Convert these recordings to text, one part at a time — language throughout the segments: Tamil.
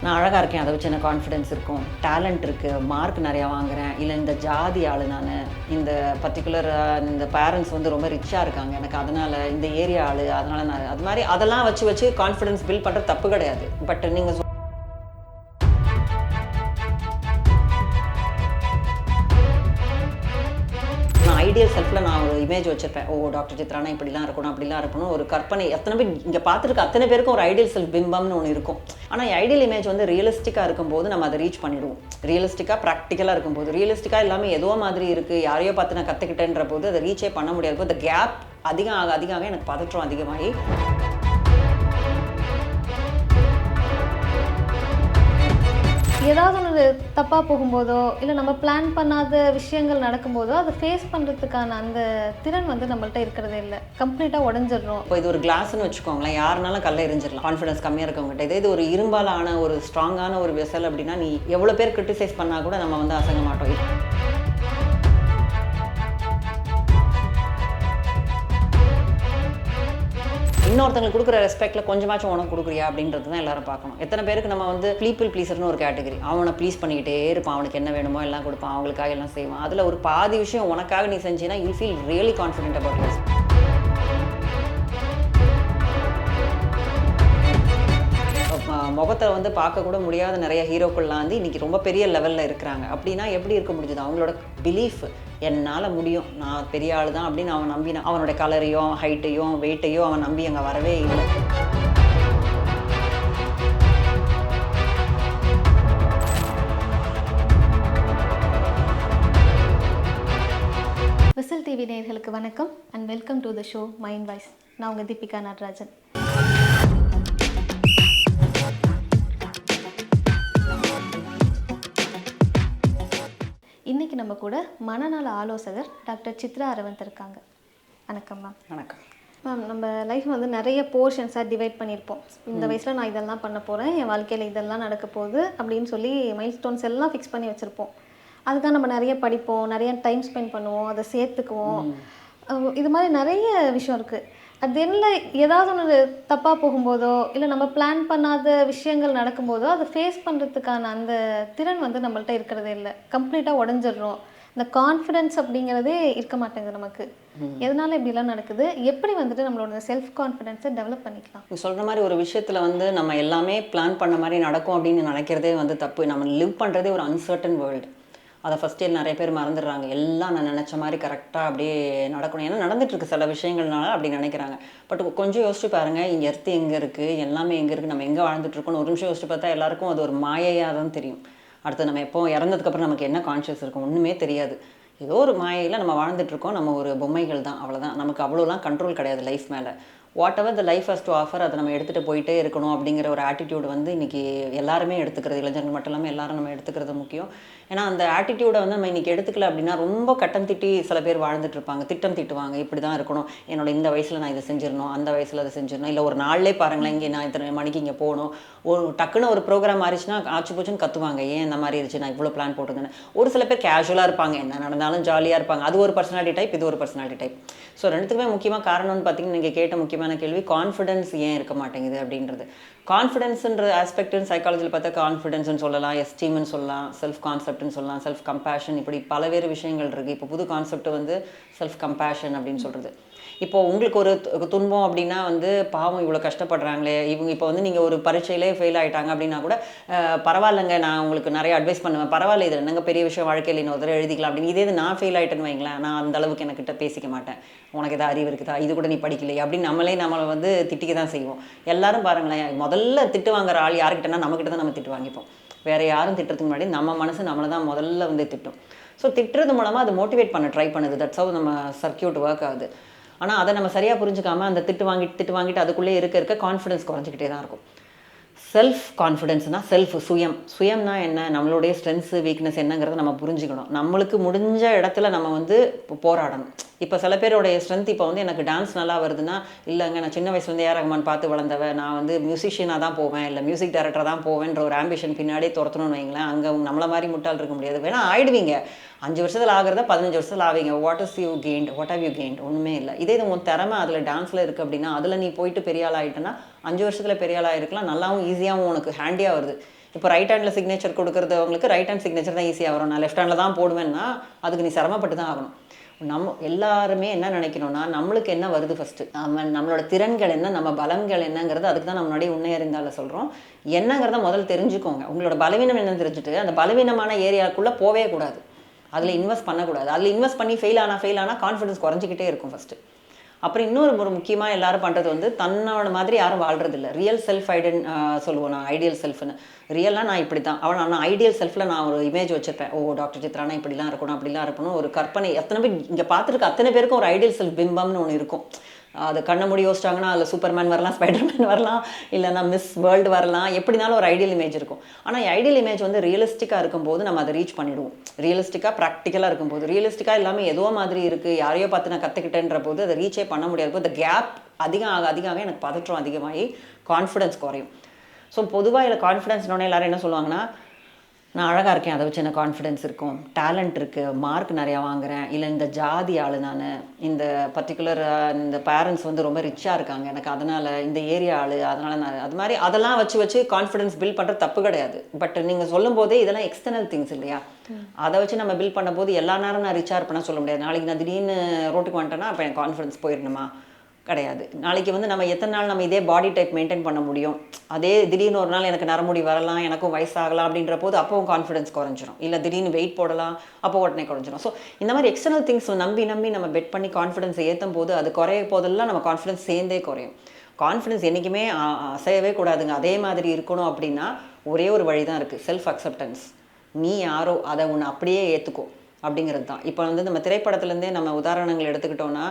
நான் அழகாக இருக்கேன், அதை வச்சு எனக்கு கான்ஃபிடென்ஸ் இருக்கும், டேலண்ட் இருக்குது, மார்க் நிறையா வாங்குகிறேன், இல்லை இந்த ஜாதி ஆள் நான், இந்த பர்டிகுலர் இந்த பேரண்ட்ஸ் வந்து ரொம்ப ரிச்சாக இருக்காங்க எனக்கு, அதனால் இந்த ஏரியா ஆள், அதனால் நான் அது மாதிரி அதெல்லாம் வச்சு கான்ஃபிடென்ஸ் பில்ட் பண்ணுறது தப்பு கிடையாது. பட் நீங்கள் ஐடியல் செல்ஃபில் நான் ஒரு இமேஜ் வச்சுருப்பேன். டாக்டர் சித்ரானா இப்படிலாம் இருக்கணும், அப்படிலாம் இருக்கணும், ஒரு கற்பனை. எத்தனை பேர் இங்கே பார்த்துருக்க அத்தனை பேருக்கும் ஒரு ஐடியல் செல்ஃப் பிம்பம்னு ஒன்று இருக்கும். ஆனால் ஐடியல் இமேஜ் வந்து ரியலிஸ்டிக்காக இருக்கும்போது நம்ம அதை ரீச் பண்ணிடுவோம். ரியலிஸ்டிக்காக ப்ராக்டிக்கலாக இருக்கும்போது, ரியலிஸ்டிக்காக இல்லாமல் ஏதோ மாதிரி இருக்குது, யாரையோ பார்த்து நான் கற்றுக்கிட்டேன்ற போது அதை ரீச்சே பண்ண முடியாது. இந்த கேப் அதிகமாக எனக்கு பதற்றம் அதிகமாகி ஏதாவது ஒன்று தப்பாக போகும்போதோ இல்லை நம்ம பிளான் பண்ணாத விஷயங்கள் நடக்கும்போதோ அதை ஃபேஸ் பண்ணுறதுக்கான அந்த திறன் வந்து நம்மள்ட்ட இருக்கிறதே இல்லை. கம்ப்ளீட்டாக உடஞ்சிடணும். இப்போ இது ஒரு கிளாஸ்ன்னு வச்சுக்கோங்களேன், யாருனாலும் கல்லை எரிஞ்சிடலாம் கான்ஃபிடன்ஸ் கம்மியாக இருக்கவங்ககிட்ட. இது ஒரு இரும்பாலான ஒரு ஸ்ட்ராங்கான ஒரு வெசல் அப்படின்னா நீ எவ்வளோ பேர் கிரிட்டிசைஸ் பண்ணால் கூட நம்ம வந்து அசங்க மாட்டோம். இன்னொருத்தங்களுக்கு கொடுக்குற ரெஸ்பெக்டில் கொஞ்சமாச்சும் உனக்கு கொடுக்குறியா அப்படின்றது தான் எல்லாரும் பார்க்கணும். எத்தனை பேருக்கு நம்ம வந்து பீப்புள் ப்ளீசர்னு ஒரு கேட்டகரி, அவனை ப்ளீஸ் பண்ணிக்கிட்டே இருப்பான், அவனுக்கு என்ன வேணுமோ எல்லாம் கொடுப்பான், அவங்களுக்காக எல்லாம் செய்வான். அதில் ஒரு பாதி விஷயம் உனக்காக நீ செஞ்சீன்னா you feel really confident about you. முகத்தை வந்து பார்க்கக்கூட முடியாத நிறைய ஹீரோக்கள்லாம் வந்து இன்றைக்கி ரொம்ப பெரிய லெவலில் இருக்கிறாங்க. அப்படின்னா எப்படி இருக்க முடியுது? அவங்களோட பிலீஃப், என்னால் முடியும், நான் பெரிய ஆள் தான் அப்படின்னு அவன் நம்பினான். அவனோட கலரையும் ஹைட்டையும் வெயிட்டையும் அவன் நம்பி அங்கே வரவே இல்லை. விசில் டிவி நேயர்களுக்கு வணக்கம் and welcome to the show mind voice. நான் உங்கள் தீபிகா நடராஜன். இன்றைக்கி நம்ம கூட மனநல ஆலோசகர் டாக்டர் சித்ரா அரவிந்த் இருக்காங்க. வணக்கம் மேம். வணக்கம் மேம். நம்ம லைஃப் வந்து நிறைய போர்ஷன்ஸாக டிவைட் பண்ணியிருப்போம். இந்த வயசில் நான் இதெல்லாம் பண்ண போகிறேன், என் வாழ்க்கையில் இதெல்லாம் நடக்க போகுது அப்படின்னு சொல்லி மைல் ஸ்டோன்ஸ் எல்லாம் ஃபிக்ஸ் பண்ணி வச்சுருப்போம். அதுக்காக நம்ம நிறைய படிப்போம், நிறைய டைம் ஸ்பெண்ட் பண்ணுவோம், அதை சேர்த்துக்குவோம். இது மாதிரி நிறைய விஷயம் இருக்குது. அது என்ன ஏதாவது ஒன்று தப்பாக போகும்போதோ இல்லை நம்ம பிளான் பண்ணாத விஷயங்கள் நடக்கும்போதோ அதை ஃபேஸ் பண்ணுறதுக்கான அந்த திறன் வந்து நம்மள்ட்ட இருக்கிறதே இல்லை. கம்ப்ளீட்டாக உடஞ்சிடுறோம். இந்த கான்ஃபிடென்ஸ் அப்படிங்கிறதே இருக்க மாட்டேங்குது நமக்கு. எதனால இப்படிலாம் நடக்குது? எப்படி வந்துட்டு நம்மளோட செல்ஃப் கான்ஃபிடென்ஸை டெவலப் பண்ணிக்கலாம்? சொல்கிற மாதிரி ஒரு விஷயத்தில் வந்து நம்ம எல்லாமே பிளான் பண்ண மாதிரி நடக்கும் அப்படின்னு நினைக்கிறதே வந்து தப்பு. நம்ம லிவ் பண்ணுறதே ஒரு அன்சர்டன் வேர்ல்டு. அதை ஃபஸ்ட் இயர் நிறைய பேர் மறந்துடுறாங்க. எல்லாம் நான் நினச்ச மாதிரி கரெக்டாக அப்படியே நடக்கணும். ஏன்னா நடந்துட்டுருக்கு சில விஷயங்கள்னால அப்படி நினைக்கிறாங்க. பட் கொஞ்சம் யோசிச்சு பாருங்கள், இங்கே எர்த்து எங்கே இருக்குது, எல்லாமே எங்கே இருக்குது, நம்ம எங்கே வாழ்ந்துட்டுருக்கோன்னு ஒரு நிமிஷம் யோசிச்சு பார்த்தா எல்லாருக்கும் அது ஒரு மாயையாக தான் தெரியும். அடுத்து நம்ம எப்போ இறந்ததுக்கப்புறம் நமக்கு என்ன கான்ஷியஸ் இருக்கும் ஒன்றுமே தெரியாது. ஏதோ ஒரு மாயையில் நம்ம வாழ்ந்துட்டுருக்கோம். நம்ம ஒரு பொம்மைகள் தான், அவ்வளோதான். நமக்கு அவ்வளோலாம் கண்ட்ரோல் கிடையாது லைஃப் மேலே. What ever the life has to offer அதை நம்ம எடுத்துகிட்டு போயிட்டே இருக்கணும் அப்படிங்கிற ஒரு ஆட்டிடியூட் வந்து இன்றைக்கி எல்லாருமே எடுத்துக்கிறது, இளைஞர்கள் மட்டும் இல்லாமல் எல்லாரும் நம்ம எடுத்துக்கிறது முக்கியம். ஏன்னா அந்த ஆட்டிடியூடை வந்து நம்ம இன்றைக்கி எடுத்துக்கல அப்படின்னா ரொம்ப கட்டம் திட்டி சில பேர் வாழ்ந்துட்டுருப்பாங்க, திட்டம் திட்டுவாங்க. இப்படி தான் இருக்கணும், என்னோட இந்த வயசில் நான் இதை செஞ்சிடணும், அந்த வயசில் அதை செஞ்சிடணும், இல்லை ஒரு நாள்லேயே பாருங்களேன் இங்கே நான் இத்தனை மணிக்கு இங்கே போகணும், ஒரு டக்குன்னு ஒரு ப்ரோக்ராம் ஆயிடுச்சுன்னா ஆச்சு போச்சுன்னு கற்றுவாங்க, ஏன் இந்த மாதிரி இருந்துச்சு, நான் இவ்வளோ பிளான் போட்டுருந்தேன். ஒரு சில பேர் கேஷுவலாக இருப்பாங்க, என்ன நடந்தாலும் ஜாலியாக இருப்பாங்க. அது ஒரு பர்சனாலிட்டி டைப், இது ஒரு பர்சனாலிட்டி டைப். ஸோ ரெண்டுத்துக்குமே முக்கியமாக காரணம்னு பார்த்தீங்கன்னா நீங்கள் கேட்ட முக்கியமான கேள்வி கான்ஃபிடென்ஸ் ஏன் இருக்க மாட்டேங்குது அப்படின்றது. கான்ஃபிடென்ஸுன்ற ஆஸ்பெக்ட்னு சைக்காலஜியில் பார்த்தா கான்ஃபிடென்ஸ்னு சொல்லலாம், எஸ்டீம்னு சொல்லலாம், செல்ஃப் கான்செப்ட்னு சொல்லலாம், செல்ஃப் கம்பேஷன், இப்படி பலவேறு விஷயங்கள் இருக்குது. இப்போ புது கான்செப்ட் வந்து செல்ஃப் கம்பேஷன் அப்படின்னு சொல்கிறது. இப்போது உங்களுக்கு ஒரு துன்பம் அப்படின்னா வந்து பாவம் இவ்வளோ கஷ்டப்படுறாங்களே இவங்க, இப்போ வந்து நீங்கள் ஒரு பரீட்சையிலே ஃபெயில் ஆகிட்டாங்க அப்படின்னா கூட பரவாயில்லைங்க, நான் உங்களுக்கு நிறைய அட்வைஸ் பண்ணுவேன், பரவாயில்ல இது என்னங்க பெரிய விஷயம், வாழ்க்கையில் இன்னொரு தடவை எழுதிக்கலாம் அப்படின்னு. இதே நான் ஃபெயில் ஆகிட்டேன்னு வைங்களேன், நான் அந்த அளவுக்கு என்கிட்ட பேசிக்க மாட்டேன், உனக்கு எதாவது அறிவு இருக்குதா, இது கூட நீ படிக்கலையே அப்படின்னு நம்மளை வந்து திட்டிக்க தான் செய்வோம். எல்லாரும் பாருங்களேன், முதல்ல திட்டு வாங்குற ஆள் யாருக்கிட்டனா நம்மக்கிட்ட தான் நம்ம திட்டு வாங்கிப்போம். வேறு யாரும் திட்டுறதுக்கு முன்னாடி நம்ம மனசு நம்மளை தான் முதல்ல வந்து திட்டும். ஸோ திட்டுறது மூலமாக அது மோட்டிவேட் பண்ண ட்ரை பண்ணுது. தட்ஸ் ஹவ் நம்ம சர்க்கியூட் ஒர்க் ஆகுது. ஆனால் அதை நம்ம சரியாக புரிஞ்சுக்காமல் அந்த திட்டு வாங்கிட்டு அதுக்குள்ளே இருக்க கான்ஃபிடன்ஸ் குறைஞ்சிக்கிட்டே தான் இருக்கும். செல்ஃப் கான்ஃபிடென்ஸ்னால் சுயம்னா என்ன, நம்மளுடைய ஸ்ட்ரென்த்ஸு வீக்னஸ் என்னங்கிறத நம்ம புரிஞ்சுக்கணும். நம்மளுக்கு முடிஞ்ச இடத்துல நம்ம வந்து போராடணும். இப்போ சில பேருடைய ஸ்ட்ரென்த், இப்போ வந்து எனக்கு டான்ஸ் நல்லா வருதுன்னா, இல்லைங்க நான் சின்ன வயசுலேருந்து ஏஆர் ரஹ்மான் பார்த்து வளர்ந்தவன், நான் வந்து மியூசிஷியனாக தான் போவேன், இல்லை மியூசிக் டைரக்டராக தான் போவேன்ற ஒரு ஆம்பிஷன் பின்னாடியே துரத்தணும்னு வைங்களேன். அங்கே நம்மளை மாதிரி முட்டால் இருக்க முடியாது. வேணா ஆயிடுவீங்க, 5 வருஷத்தில் ஆகிறத 15 வருஷத்தில் ஆவீங்க. What how you gained? ஒன்றுமே இல்லை. இதே இது உன் திறமை அதில் டான்ஸில் இருக்குது அப்படின்னா அதில் நீ போயிட்டு பெரிய ஆள் ஆகிட்டேன்னா 5 வருஷத்தில் பெரிய ஆள் ஆகிருக்கலாம், நல்லாவும் ஈஸியாகவும் உனக்கு ஹேண்டியாக வருது. இப்போ ரைட் ஹேண்டில் சிக்னேச்சர் கொடுக்குறவங்களுக்கு ரைட் ஹேண்ட் சிக்னேச்சர் தான் ஈஸியாக வரும். நான் லெஃப்ட் ஹேண்டில் தான் போடுவேன்னா அதுக்கு நீ சிரமப்பட்டு தான் ஆகணும். நம்ம எல்லாருமே என்ன நினைக்கணும்னா, நம்மளுக்கு என்ன வருது ஃபஸ்ட்டு, நம்மளோட திறன்கள் என்ன, நம்ம பலங்கள் என்னங்கிறது, அதுக்கு தான் நம்ம முன்னாடியே உன்னை அறிந்தால சொல்கிறோம். என்னங்கிறத முதல்ல தெரிஞ்சுக்கோங்க. உங்களோட பலவீனம் என்னன்னு தெரிஞ்சுட்டு அந்த பலவீனமான ஏரியாக்குள்ளே போவே கூடாது, அதில் இன்வெஸ்ட் பண்ணக்கூடாது. அதில் இன்வெஸ்ட் பண்ணி ஃபெயில் ஆனால் கான்ஃபிடன்ஸ் குறைஞ்சிக்கிட்டே இருக்கும் ஃபஸ்ட்டு. அப்புறம் இன்னொரு முக்கியமாக எல்லாரும் பண்ணுறது வந்து தன்னோட மாதிரி யாரும் வாழ்கிறதில்ல. ரியல் செல்ஃப் சொல்லுவோம் நான், ஐடியல் செல்ஃப்னு. ரியலாக நான் இப்படி தான் நான் ஐடியல் செல்ஃபில் நான் ஒரு இமேஜ் வச்சுருப்பேன். ஓ டாக்டர் சித்ரானா இப்படிலாம் இருக்கணும் அப்படிலாம் இருக்கணும், ஒரு கற்பனை. எத்தனை பேர் இங்கே பார்த்துருக்க அத்தனை பேருக்கும் ஒரு ஐடியல் செல்ஃப் பிம்பம்னு ஒன்று இருக்கும். அது கண்ணை மூடி யோசிச்சாங்கன்னா அதில் சூப்பர்மேன் வரலாம், ஸ்பைடர்மேன் வரலாம், இல்லைனா மிஸ் வேர்ல்டு வரலாம், எப்படினாலும் ஒரு ஐடியல் இமேஜ் இருக்கும். ஆனால் ஐடியல் இமேஜ் வந்து ரியலிஸ்டிக்காக இருக்கும்போது நம்ம அதை ரீச் பண்ணிவிடுவோம். ரியலிஸ்டிக்காக ப்ராக்டிக்கலாக இருக்கும்போது, ரியலிஸ்டிக்காக இல்லாமல் ஏதோ மாதிரி இருக்குது, யாரையோ பார்த்து நான் கற்றுக்கிட்டேன்ற போது அதை ரீச்சே பண்ண முடியாது போது, இந்த கேப் அதிகம் எனக்கு பதற்றம் அதிகமாகி கான்ஃபிடன்ஸ் குறையும். ஸோ பொதுவாக இதில் கான்ஃபிடன்ஸ்னோடனே எல்லோரும் என்ன சொல்லுவாங்கன்னா, நான் அழகாக இருக்கேன் அதை வச்சு எனக்கு கான்ஃபிடென்ஸ் இருக்கும், டேலண்ட் இருக்குது, மார்க் நிறையா வாங்குகிறேன், இல்லை இந்த ஜாதி ஆள் நான், இந்த பர்டிகுலர் இந்த பேரண்ட்ஸ் வந்து ரொம்ப ரிச்சாக இருக்காங்க எனக்கு, அதனால் இந்த ஏரியா ஆள், அதனால் நான் அது மாதிரி அதெல்லாம் வச்சு கான்ஃபிடென்ஸ் பில்ட் பண்ணுறது தப்பு கிடையாது. பட் நீங்கள் சொல்லும் போதே இதெல்லாம் எக்ஸ்டர்னல் திங்ஸ் இல்லையா, அதை வச்சு நம்ம பில்ட் பண்ணும்போது எல்லா நேரம் நான் ரிச்சாக இருப்பேன்னா சொல்ல முடியாது. நாளைக்கு நான் திடீர்னு ரோட்டுக்கு வந்துட்டேன்னா அப்போ என் கான்ஃபிடென்ஸ் போயிடணுமா, கிடையாது. நாளைக்கு வந்து நம்ம எத்தனை நாள் நம்ம இதே பாடி டைப் மெயின்டைன் பண்ண முடியும், அதே திடீர்னு ஒரு நாள் எனக்கு நரமுடி வரலாம், எனக்கும் வயசாகலாம் அப்படின்ற போது அப்போவும் கான்ஃபிடன்ஸ் குறைஞ்சிரும். இல்லை திடீர்னு வெயிட் போடலாம், அப்போ உடனே குறைஞ்சிரும். ஸோ இந்த மாதிரி எக்ஸ்டர்னல் திங்ஸ் நம்பி நம்ம பெட் பண்ணி கான்ஃபிடன்ஸை ஏற்றும் போது அது குறைய போதெல்லாம் நம்ம கான்ஃபிடன்ஸ் சேர்ந்தே குறையும். கான்ஃபிடன்ஸ் என்றைக்குமே அசையவே கூடாதுங்க, அதே மாதிரி இருக்கணும். அப்படின்னா ஒரே ஒரு வழி தான் இருக்குது, செல்ஃப் அக்செப்டன்ஸ். நீ யாரோ அதை ஒன்று அப்படியே ஏற்றுக்கோ அப்படிங்கிறது தான். இப்போ வந்து நம்ம திரைப்படத்துலேருந்தே நம்ம உதாரணங்கள் எடுத்துக்கிட்டோன்னா,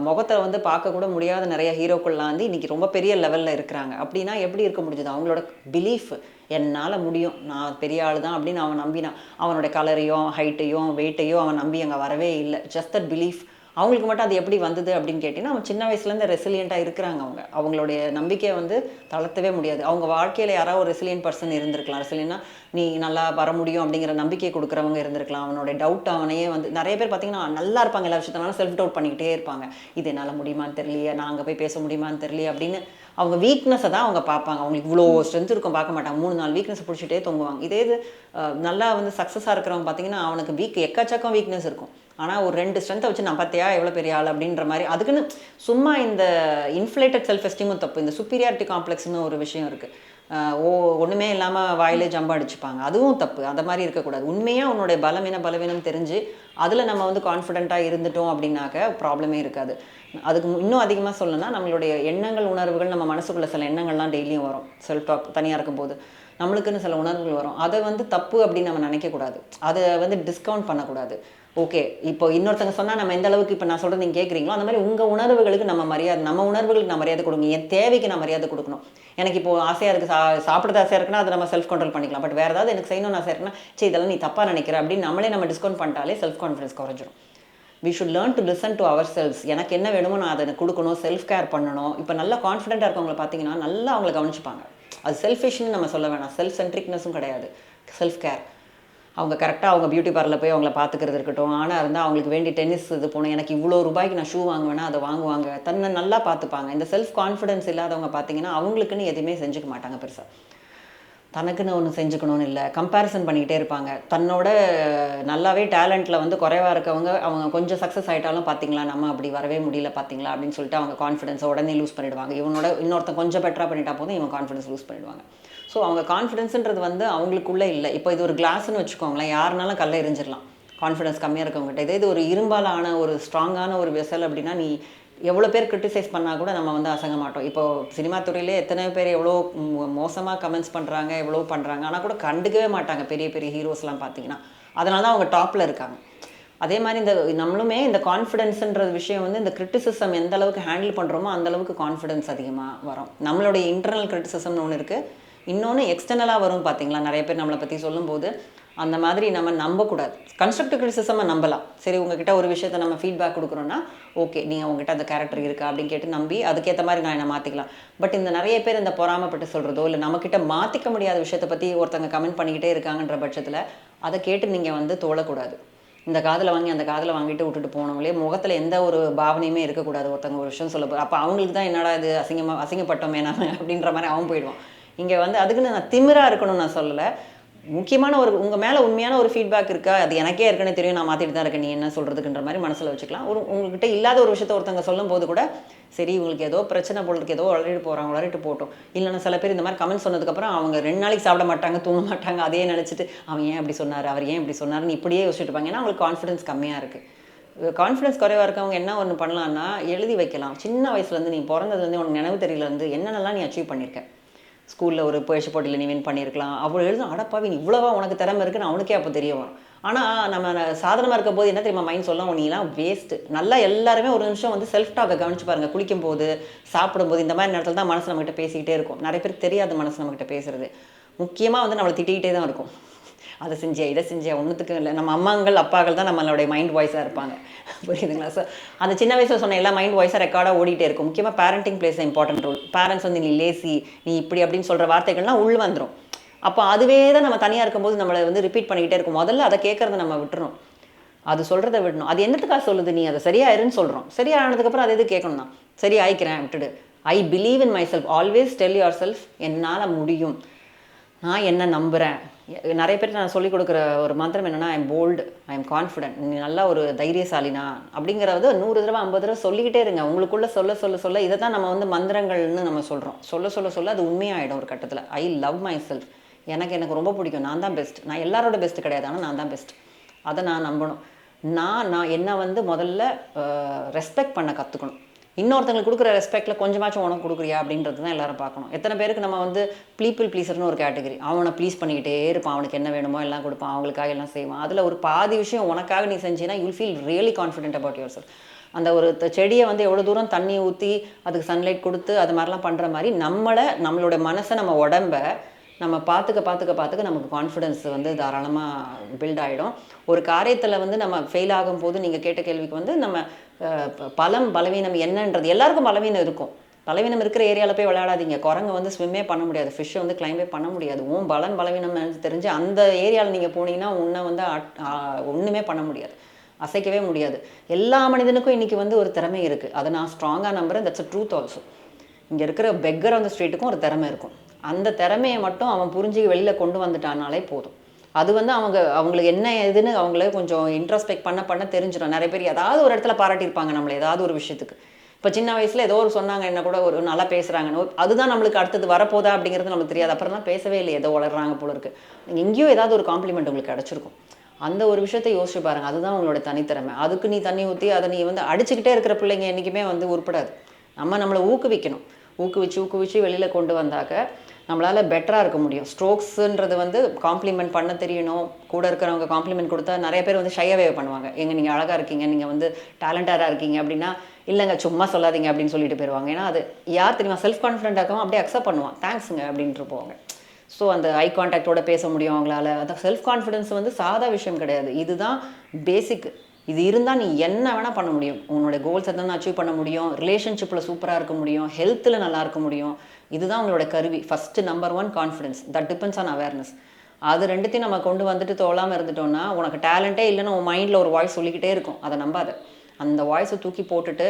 முகத்தை வந்து பார்க்கக்கூட முடியாத நிறைய ஹீரோக்கள்லாம் வந்து இன்றைக்கி ரொம்ப பெரிய லெவலில் இருக்கிறாங்க. அப்படின்னா எப்படி இருக்க முடிஞ்சது, அவங்களோட பிலீஃப், என்னால் முடியும், நான் பெரிய ஆள் தான் அப்படின்னு அவன் நம்பினான். அவனோட கலரையும் ஹைட்டையும் வெயிட்டையும் அவன் நம்பி அங்கே வரவே இல்லை. Just that belief. அவங்களுக்கு மட்டும் அது எப்படி வந்தது அப்படின்னு கேட்டிங்கன்னா, அவங்க சின்ன வயசுலேருந்து ரெசிலியண்ட்டாக இருக்கிறாங்க. அவங்களுடைய நம்பிக்கையை வந்து தளர்த்தவே முடியாது. அவங்க வாழ்க்கையில் யாராவது ஒரு ரெசிலியன்ட் பர்சன் இருந்திருக்கலாம். ரெசிலியன்னா நீ நல்லா வர முடியும் அப்படிங்கிற நம்பிக்கை கொடுக்குறவங்க இருந்திருக்கலாம். அவனோட டவுட் அவனையே வந்து நிறைய பேர் பார்த்திங்கன்னா நல்லா இருப்பாங்க, எல்லா விஷயத்தினாலும் செல்ஃப் டவுட் பண்ணிக்கிட்டே இருப்பாங்க. இது என்னால் முடியுமான்னு தெரியலையே, நான் அங்கே போய் பேச முடியுமான்னு தெரியலையே அப்படின்னு அவங்க வீக்னஸை தான் அவங்க பார்ப்பாங்க. அவங்களுக்கு இவ்வளோ ஸ்ட்ரென்த் இருக்கும் பார்க்க மாட்டாங்க, 3-4 வீக்னஸ் பிடிச்சிட்டே தொங்குவாங்க. இதே இது நல்லா வந்து சக்ஸஸாக இருக்கிறவங்க பார்த்திங்கன்னா அவனுக்கு எக்கச்சக்கம் வீக்னஸ் இருக்கும். ஆனால் ஒரு 2 ஸ்ட்ரென்த்தை வச்சு நான் பார்த்தியா எவ்வளோ பெரிய ஆள் அப்படின்ற மாதிரி, அதுக்குன்னு சும்மா இந்த இன்ஃப்ளேட்டட் செல்ஃப் எஸ்டீமும் தப்பு. இந்த சுப்பீரியாரிட்டி காம்ப்ளெக்ஸ்னு ஒரு விஷயம் இருக்குது. ஒன்றுமே இல்லாமல் வாயிலே ஜம்ப அடிச்சுப்பாங்க, அதுவும் தப்பு. அந்த மாதிரி இருக்கக்கூடாது. உண்மையாக உன்னுடைய பலவீனம் தெரிஞ்சு அதில் நம்ம வந்து கான்ஃபிடென்ட்டாக இருந்துட்டோம் அப்படின்னாக்க ப்ராப்ளமே இருக்காது. அதுக்கு இன்னும் அதிகமாக சொல்லணும்னா, நம்மளுடைய எண்ணங்கள் உணர்வுகள், நம்ம மனசுக்குள்ளே சில எண்ணங்கள்லாம் டெய்லியும் வரும். செல்ஃப் டாக் தனியாக இருக்கும்போது நம்மளுக்குன்னு சில உணர்வுகள் வரும். அதை வந்து தப்பு அப்படின்னு நம்ம நினைக்கக்கூடாது, அதை வந்து டிஸ்கவுண்ட் பண்ணக்கூடாது. ஓகே, இப்போ இன்னொருத்தங்க சொன்னால் நம்ம எந்த அளவுக்கு இப்போ நான் சொல்கிறது நீங்கள் கேட்குறீங்களோ அந்த மாதிரி உங்கள் உணர்வுகளுக்கு நம்ம உணர்வுகளுக்கு நான் மரியாதை கொடுங்க. என் தேவைக்கு நான் மரியாதை கொடுக்கணும். எனக்கு இப்போது ஆசையாக இருக்குது, சாப்பிட்றது ஆசையாக இருக்குன்னா அதை நம்ம செல்ஃப் கண்ட்ரோல் பண்ணிக்கலாம். பட் வேறு ஏதாவது எனக்கு செய்யணும்னு ஆசையாக இருக்குன்னா, சரி இதெல்லாம் நீ தப்பாக நினைக்கிற அப்படின்னு நம்ம டிஸ்கவுண்ட் பண்ணிட்டாலே செல்ஃப் கான்ஃபிடன்ஸ் குறைஞ்சிடும். We should learn to listen to our selves. எனக்கு என்ன வேணுமோ நான் அதை கொடுக்கணும், செல்ஃப் கேர் பண்ணணும். இப்போ நல்லா கான்ஃபிடென்ட்டாக இருக்கவங்களை பார்த்தீங்கன்னா நல்லா அவங்கள கவனிச்சுப்பாங்க. அது செல்ஃபிஷ்னு நம்ம சொல்ல வேணாம், செல்ஃப் சென்ட்ரிக்னஸும் கிடையாது, செல்ஃப் கேர். அவங்க கரெக்டாக அவங்க பியூட்டி பார்லர் போய் அவங்கள பார்த்துக்கிறது இருக்கட்டும். ஆனால் இருந்தால் அவங்களுக்கு வேண்டி டென்னிஸ் இது போகணும், எனக்கு இவ்வளோ ரூபாய்க்கு நான் ஷூ வாங்குவேன்னா அதை வாங்குவாங்க, தன்னை நல்லா பார்த்துப்பாங்க. இந்த செல்ஃப் கான்ஃபிடென்ஸ் இல்லாதவங்க பார்த்தீங்கன்னா அவங்களுக்குன்னு எதுவுமே செஞ்சுக்க மாட்டாங்க. பெருசாக தனக்குன்னு ஒன்று செஞ்சுக்கணும்னு இல்லை, கம்பேரிசன் பண்ணிக்கிட்டே இருப்பாங்க. தன்னோட நல்லாவே டேலண்ட்டில் வந்து குறைவாக இருக்கவங்க அவங்க கொஞ்சம் சக்ஸஸ் ஆகிட்டாலும் பார்த்தீங்களா நம்ம அப்படி வரவே முடியல பார்த்தீங்களா அப்படின்னு சொல்லிட்டு அவங்க கான்ஃபிடென்ஸை உடனே லூஸ் பண்ணிவிடுவாங்க. இன்னொருத்தன் கொஞ்சம் பெட்டராக பண்ணிட்டா போதும் இவங்க கான்ஃபிடன்ஸ் லூஸ் பண்ணிவிடுவாங்க. ஸோ அவங்க கான்ஃபிடென்ஸுன்றது வந்து அவங்களுக்குள்ளே இல்லை. இப்போ இது ஒரு கிளாஸ்ன்னு வச்சுக்கோங்களேன், யாருனாலும் கல்லை எரிஞ்சிடலாம் கான்ஃபிடன்ஸ் கம்மியாக இருக்கவங்ககிட்ட. இது ஒரு இரும்பாலான ஒரு ஸ்ட்ராங்கான ஒரு வெசல் அப்படின்னா நீ எவ்வளோ பேர் கிரிட்டிசைஸ் பண்ணால் கூட நம்ம வந்து அசங்க மாட்டோம். இப்போது சினிமா துறையிலே எத்தனை பேர் எவ்வளோ மோசமாக கமெண்ட்ஸ் பண்ணுறாங்க, எவ்வளோ பண்ணுறாங்க, ஆனால் கூட கண்டுக்கவே மாட்டாங்க பெரிய பெரிய ஹீரோஸ்லாம் பார்த்தீங்கன்னா. அதனால தான் அவங்க டாப்பில் இருக்காங்க. அதே மாதிரி நம்மளுமே இந்த கான்ஃபிடென்ஸுன்ற விஷயம் வந்து இந்த கிரிட்டிசிசம் எந்த அளவுக்கு ஹேண்டில் பண்ணுறோமோ அந்தளவுக்கு கான்ஃபிடென்ஸ் அதிகமாக வரும். நம்மளுடைய இன்டர்னல் கிரிட்டிசிசம்னு ஒன்று இருக்குது, இன்னொன்று எக்ஸ்டர்னலாக வரும் பார்த்தீங்களா. நிறைய பேர் நம்மளை பற்றி சொல்லும்போது அந்த மாதிரி நம்ம நம்பக்கூடாது. கன்ஸ்ட்ரக்டிவ் கிரிட்டிசிசமை நம்பலாம். சரி உங்ககிட்ட ஒரு விஷயத்தை நம்ம ஃபீட்பேக் கொடுக்குறோன்னா ஓகே நீங்கள் உங்ககிட்ட அந்த கேரக்டர் இருக்கா அப்படின்னு கேட்டு நம்பி அதுக்கேற்ற மாதிரி நான் என்ன மாற்றிக்கலாம். பட் இந்த நிறைய பேர் இந்த பொறாமப்பட்டு சொல்கிறதோ இல்லை நம்மக்கிட்ட மாற்றிக்க முடியாத விஷயத்தை பற்றி ஒருத்தங்க கமெண்ட் பண்ணிக்கிட்டே இருக்காங்கன்ற பட்சத்தில் அதை கேட்டு நீங்கள் வந்து தோழக்கூடாது. இந்த காதில் வாங்கி அந்த காதில் வாங்கிட்டு விட்டுட்டு போனவங்களே முகத்தில் எந்த ஒரு பாவனையுமே இருக்கக்கூடாது. ஒருத்தங்க ஒரு விஷயம் சொல்ல அப்போ அவங்களுக்கு தான் என்னடா இது அசிங்கப்பட்டோமே நாம அப்படின்ற மாதிரி அவன் போயிடுவான். இங்கே வந்து அதுக்குன்னு நான் திமிரா இருக்கணும்னு நான் சொல்லலை. முக்கியமான ஒரு உங்கள் மேலே உண்மையான ஒரு ஃபீட்பேக் இருக்கா, அது எனக்கே ஏற்கனவே தெரியும், நான் மாற்றிட்டு தான் இருக்கேன், நீ என்ன சொல்கிறதுக்குன்ற மாதிரி மனசில் வச்சுக்கலாம். உங்ககிட்ட இல்லாத ஒரு விஷயத்த ஒருத்தவங்க சொல்லும் போது கூட சரி உங்களுக்கு ஏதோ பிரச்சனை போல இருக்கு, ஏதோ வளரிட்டு போட்டோம். இல்லைன்னா சில பேர் இந்த மாதிரி கமெண்ட் சொன்னதுக்கப்புறம் அவங்க 2 நாளைக்கு சாப்பிட மாட்டாங்க, தூங்க மாட்டாங்க, அதே நினச்சிட்டு அவன் ஏன் இப்படி சொன்னார், அவர் ஏன் இப்படி சொன்னார்னு இப்படியே யோசிச்சுட்டு இருப்பாங்க. ஏன்னா அவங்களுக்கு கான்ஃபிடன்ஸ் கம்மியாக இருக்குது. கான்ஃபிடன்ஸ் குறைவாக இருக்கவங்க என்ன ஒன்று பண்ணலான்னா எழுதி வைக்கலாம். சின்ன வயசுலேருந்து நீ பிறந்ததுலேருந்து உனக்கு நினைவு தெரியலேருந்து என்னென்னலாம் நீ அச்சீவ் பண்ணியிருக்க. ஸ்கூலில் ஒரு பேச்சு போட்டியில் நீ வின் பண்ணியிருக்கலாம். அவ்வளோ எழுதும் அடப்பாவி நீ இவ்வளோவா உனக்கு திறமை இருக்குன்னு அவனுக்கே அப்போ தெரிய வரும். ஆனால் நம்ம சாதனமாக இருக்க போது என்ன தெரியுமா மைண்ட் சொல்லலாம், நீலாம் வேஸ்ட்டு. நல்லா எல்லாருமே ஒரு நிமிஷம் வந்து செல்ஃப் டாக்கை கவனிச்சு பாருங்கள். குளிக்கும் போது, சாப்பிடும்போது, இந்த மாதிரி நேரத்தில் தான் மனசு நம்மகிட்ட பேசிக்கிட்டே இருக்கும். நிறைய பேருக்கு தெரியாத மனசு நம்மகிட்ட பேசுறது. முக்கியமாக வந்து நம்மளை திட்டிக்கிட்டே தான் இருக்கும். அதை செஞ்சேன் இதை செஞ்சேன் ஒன்றுத்துக்கும் இல்லை. நம்ம அம்மாங்கள் அப்பாக்கள் தான் நம்மளுடைய மைண்ட் வாய்ஸாக இருப்பாங்க. புரியுதுங்களா? ஸோ அந்த சின்ன வயசில் சொன்ன எல்லா மைண்ட் வாய்ஸாக ரெக்கார்டாக ஓடிட்டே இருக்கும். முக்கியமாக parenting plays important role. Parents வந்து நீ லேசி, நீ இப்படி அப்படின்னு சொல்கிற வார்த்தைகள்லாம் உள் வந்துடும். அப்போ அதுவே தான் நம்ம தனியாக இருக்கும்போது நம்மளை வந்து ரிப்பீட் பண்ணிக்கிட்டே இருக்கும். முதல்ல அதை கேட்குறத நம்ம விட்டுறணும், அது சொல்கிறத விடணும். அது என்னத்துக்காக சொல்லுது, நீ அதை சரியாயிருன்னு சொல்கிறோம். சரியானதுக்கப்புறம் அதை எது கேட்கணும் தான். சரி ஆயிக்கிறேன் விட்டுடு. I believe in my self. Always tell your self என்னால் முடியும், நான் என்ன நம்புகிறேன். நிறைய பேர் நான் சொல்லிக் கொடுக்குற ஒரு மந்திரம் என்னென்னா I am bold, I am confident. நீ நல்லா ஒரு தைரியசாலினா அப்படிங்கிறத 100 தடவை 50 தடவை சொல்லிக்கிட்டே இருங்க. உங்களுக்குள்ளே சொல்ல இதை தான் நம்ம வந்து மந்திரங்கள்னு நம்ம சொல்கிறோம். சொல்ல அது உண்மையாகிடும் ஒரு கட்டத்தில். I love my self. எனக்கு ரொம்ப பிடிக்கும், நான் தான் பெஸ்ட். நான் எல்லாரோட பெஸ்ட்டு கிடையாது, ஆனால் நான் தான் பெஸ்ட். அதை நான் நம்பணும். நான் என்னை வந்து முதல்ல ரெஸ்பெக்ட் பண்ண கற்றுக்கணும். இன்னொருத்தங்களுக்கு கொடுக்குற ரெஸ்பெக்டில் கொஞ்சமாச்சும் உனக்கு கொடுக்குறியா அப்படின்றது தான் எல்லாரும் பார்க்கணும். எத்தனை பேருக்கு நம்ம வந்து பீப்புள் ப்ளீஸர்னு ஒரு கேட்டகரி. அவனை ப்ளீஸ் பண்ணிக்கிட்டே இருப்பான், அவனுக்கு என்ன வேணுமோ எல்லாம் கொடுப்பான், அவங்களுக்காக எல்லாம் செய்வான். அதில் ஒரு பாதி விஷயம் உனக்காக நீ செஞ்சீன்னா you'll feel really confident about yourself. அந்த ஒரு செடியை வந்து எவ்வளோ தூரம் தண்ணி ஊற்றி அதுக்கு சன்லைட் கொடுத்து அது மாதிரிலாம் பண்ணுற மாதிரி நம்மளோட மனசை, நம்ம உடம்ப நம்ம பார்த்துக்க நமக்கு கான்ஃபிடென்ஸ் வந்து தாராளமாக பில்ட் ஆகிடும். ஒரு காரியத்தில் வந்து நம்ம ஃபெயில் ஆகும்போது நீங்கள் கேட்ட கேள்விக்கு வந்து நம்ம பலவீனம் என்னன்றது, எல்லாருக்கும் பலவீனம் இருக்கும். பலவீனம் இருக்கிற ஏரியாவில் போய் விளையாடாதீங்க. குரங்கு வந்து ஸ்விம்மே பண்ண முடியாது, ஃபிஷ்ஷை வந்து கிளைம்பே பண்ண முடியாது. பலவீனம் தெரிஞ்சு அந்த ஏரியாவில் நீங்கள் போனீங்கன்னா உன்னை வந்து ஒன்றுமே பண்ண முடியாது, அசைக்கவே முடியாது. எல்லா மனிதனுக்கும் இன்றைக்கி வந்து ஒரு திறமை இருக்குது. அதை நான் ஸ்ட்ராங்காக நம்புகிறேன். That's a truth also. இங்கே இருக்கிற பெக்கர் ஆன் த ஸ்ட்ரீட்டுக்கும் ஒரு திறமை இருக்கும். அந்த திறமையை மட்டும் அவன் புரிஞ்சு வெளியில் கொண்டு வந்துட்டானாலே போதும். அது வந்து அவங்களுக்கு என்ன ஏதுன்னு அவங்களே கொஞ்சம் இன்ட்ரோஸ்பெக்ட் பண்ண தெரிஞ்சிடும். நிறைய பேர் ஏதாவது ஒரு இடத்துல பாராட்டியிருப்பாங்க நம்மளை, ஏதாவது ஒரு விஷயத்துக்கு. இப்போ சின்ன வயசில் ஏதோ ஒரு சொன்னாங்க, என்ன கூட ஒரு நல்லா பேசுகிறாங்கன்னு, அதுதான் நம்மளுக்கு அடுத்தது வரப்போதா அப்படிங்கிறது நம்மளுக்கு தெரியாது. அப்புறம் தான் பேசவே இல்லை, ஏதோ வளர்றாங்க போல இருக்குது. நீங்கள் எங்கேயோ ஏதாவது ஒரு காம்ப்ளிமெண்ட் உங்களுக்கு கிடச்சிருக்கும். அந்த ஒரு விஷயத்தை யோசிச்சு பாருங்கள். அதுதான் உங்களோட தனித்திறமை. அதுக்கு நீ தண்ணி ஊற்றி அதை நீ வந்து அடிச்சுக்கிட்டே இருக்கிற பிள்ளைங்க என்றைக்குமே வந்து உருப்படாது. நம்மளை ஊக்குவிக்கணும். ஊக்குவிச்சு வெளியில் கொண்டு வந்தாக்க நம்மளால் பெட்டராக இருக்க முடியும். ஸ்ட்ரோக்ஸுன்றது வந்து காம்ப்ளிமெண்ட் பண்ண தெரியணும். கூட இருக்கிறவங்க காம்ப்ளிமெண்ட் கொடுத்தா நிறைய பேர் வந்து ஷையாவே பண்ணுவாங்க. நீங்கள் அழகாக இருக்கீங்க, நீங்கள் வந்து டேலண்டடாக இருக்கீங்க அப்படின்னா, இல்லைங்க சும்மா சொல்லாதீங்க அப்படின்னு சொல்லிட்டு போயிடுவாங்க. ஏன்னா அது யார் தெரியுமா, செல்ஃப் கான்ஃபிடென்ட்டாக இருக்கவும் அப்படியே அக்செப்ட் பண்ணுவான், தேங்க்ஸுங்க அப்படின்ட்டு போவாங்க. ஸோ அந்த ஐ கான்டாக்டோட பேச முடியும் அவங்களால. அந்த செல்ஃப் கான்ஃபிடென்ஸ் வந்து சாதா விஷயம் கிடையாது. இதுதான் பேசிக். இது இருந்தால் நீ என்ன வேணால் பண்ண முடியும். உன்னோட கோல்ஸ் எதாவது அச்சீவ் பண்ண முடியும், ரிலேஷன்ஷிப்பில் சூப்பராக இருக்க முடியும், ஹெல்த்தில் நல்லா இருக்க முடியும். இதுதான் உங்களோட கருவி. First number 1 confidence. That depends on awareness. அது ரெண்டுத்தையும் நம்ம கொண்டு வந்துட்டு தோலாமல் இருந்துட்டோம்னா, உனக்கு டேலண்ட்டே இல்லைன்னு உன் மைண்டில் ஒரு வாய்ஸ் சொல்லிக்கிட்டே இருக்கும். அதை நம்பாத. அந்த வாய்ஸை தூக்கி போட்டுட்டு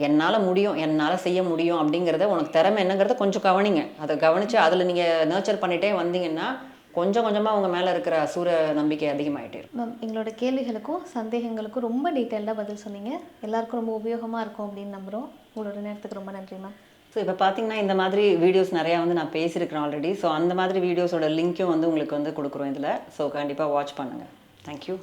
என்னால் முடியும், என்னால் செய்ய முடியும் அப்படிங்கிறத, உனக்கு திறமை என்னங்கிறத கொஞ்சம் கவனிங்க. அதை கவனித்து அதில் நீங்கள் நர்ச்சர் பண்ணிகிட்டே வந்தீங்கன்னா கொஞ்சம் கொஞ்சமாக உங்கள் மேலே இருக்கிற அசூர நம்பிக்கை அதிகமாகிட்டே இருக்கும். மேம், எங்களோட கேள்விகளுக்கும் சந்தேகங்களுக்கும் ரொம்ப டீட்டெயில்டாக பதில் சொன்னீங்க. எல்லாருக்கும் ரொம்ப உபயோகமாக இருக்கும் அப்படின்னு நம்புகிறோம். உங்களோட நேரத்துக்கு ரொம்ப நன்றி மேம். ஸோ இப்போ பார்த்தீங்கன்னா இந்த மாதிரி வீடியோஸ் நிறையா வந்து நான் பேசியிருக்கிறேன் ஆல்ரெடி. ஸோ அந்த மாதிரி வீடியோஸோட லிங்க்கும் வந்து உங்களுக்கு வந்து கொடுக்குறோம் இதில். ஸோ கண்டிப்பாக வாட்ச் பண்ணுங்கள். தேங்க்யூ.